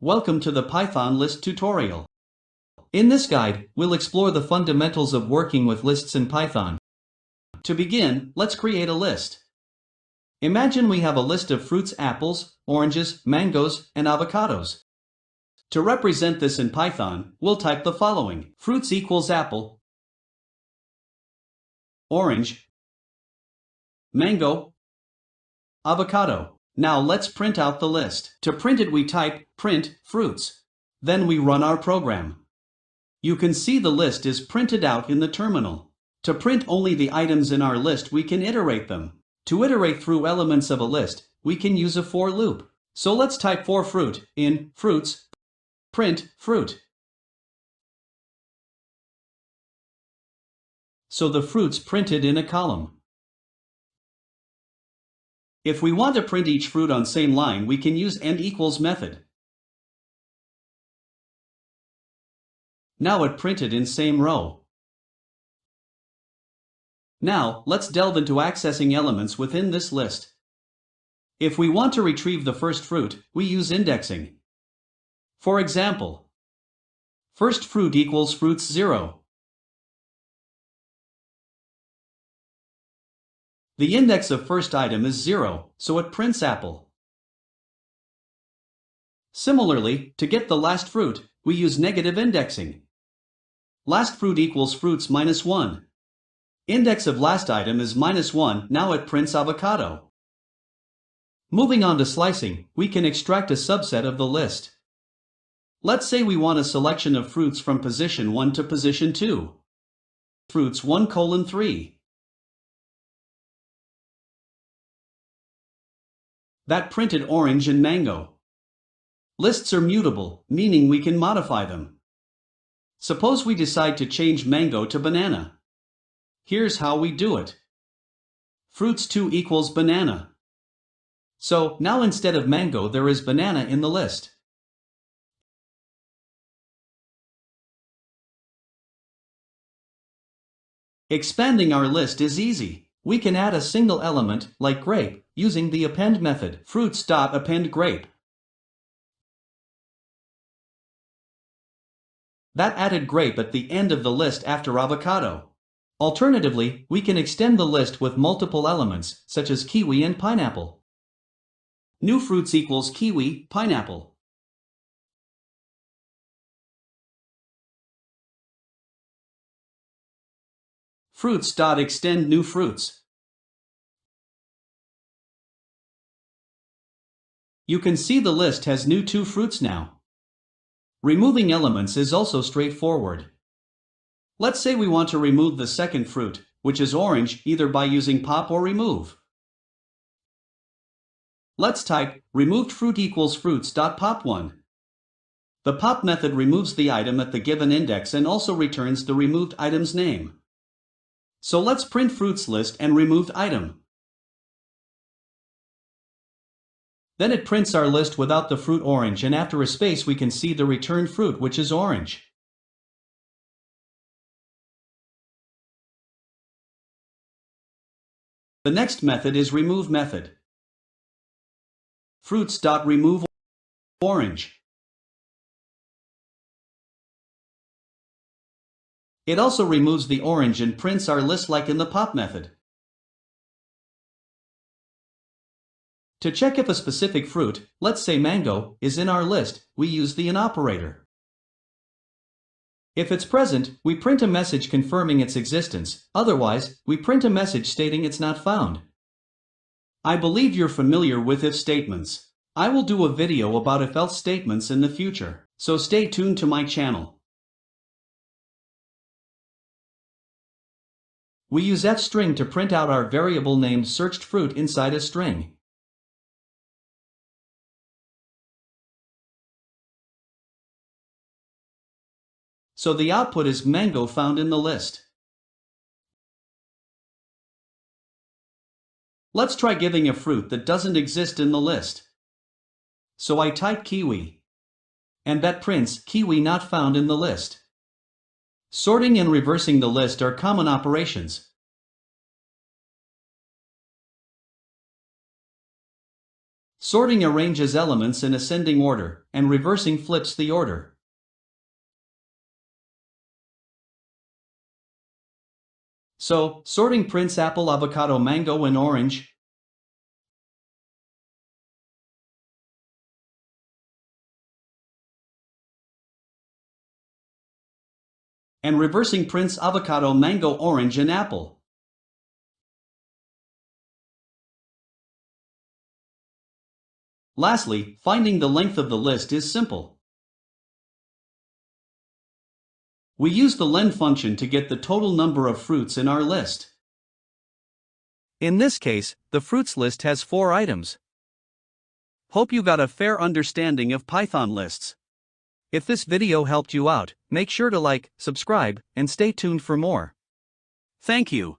Welcome to the Python list tutorial. In this guide, we'll explore the fundamentals of working with lists in Python. To begin, let's create a list. Imagine we have a list of fruits: apples, oranges, mangoes, and avocados. To represent this in Python, we'll type the following. Fruits equals apple, orange, mango, avocado. Now let's print out the list. To print it, we type print fruits. Then we run our program. You can see the list is printed out in the terminal. To print only the items in our list, we can iterate them. To iterate through elements of a list, we can use a for loop. So let's type for fruit in fruits, print fruit. So the fruits printed in a column. If we want to print each fruit on same line, we can use and equals method. Now it printed in same row. Now, let's delve into accessing elements within this list. If we want to retrieve the first fruit, we use indexing. For example, first fruit equals fruits 0. The index of first item is 0, so it prints apple. Similarly, to get the last fruit, we use negative indexing. Last fruit equals fruits minus 1. Index of last item is minus 1, now it prints avocado. Moving on to slicing, we can extract a subset of the list. Let's say we want a selection of fruits from position 1 to position 2. Fruits 1:3. That printed orange and mango. Lists are mutable, meaning we can modify them. Suppose we decide to change mango to banana. Here's how we do it. Fruits 2 equals banana. So, now instead of mango there is banana in the list. Expanding our list is easy. We can add a single element, like grape, using the append method. Fruits.append grape. That added grape at the end of the list after avocado. Alternatively, we can extend the list with multiple elements, such as kiwi and pineapple. New fruits equals kiwi, pineapple. Fruits.extend new fruits. You can see the list has new 2 fruits now. Removing elements is also straightforward. Let's say we want to remove the second fruit, which is orange, either by using pop or remove. Let's type removed fruit equals fruits.pop1. The pop method removes the item at the given index and also returns the removed item's name. So let's print fruits list and removed item. Then it prints our list without the fruit orange, and after a space we can see the returned fruit, which is orange. The next method is remove method. Fruits.remove orange. It also removes the orange and prints our list like in the pop method. To check if a specific fruit, let's say mango, is in our list, we use the in operator. If it's present, we print a message confirming its existence, otherwise, we print a message stating it's not found. I believe you're familiar with if statements. I will do a video about if else statements in the future, so stay tuned to my channel. We use fstring to print out our variable named searched fruit inside a string. So the output is mango found in the list. Let's try giving a fruit that doesn't exist in the list. So I type kiwi. And that prints kiwi not found in the list. Sorting and reversing the list are common operations. Sorting arranges elements in ascending order, and reversing flips the order. So, sorting prints apple, avocado, mango, and orange. And reversing prints avocado, mango, orange, and apple. Lastly, finding the length of the list is simple. We use the len function to get the total number of fruits in our list. In this case, the fruits list has 4 items. Hope you got a fair understanding of Python lists. If this video helped you out, make sure to like, subscribe, and stay tuned for more. Thank you.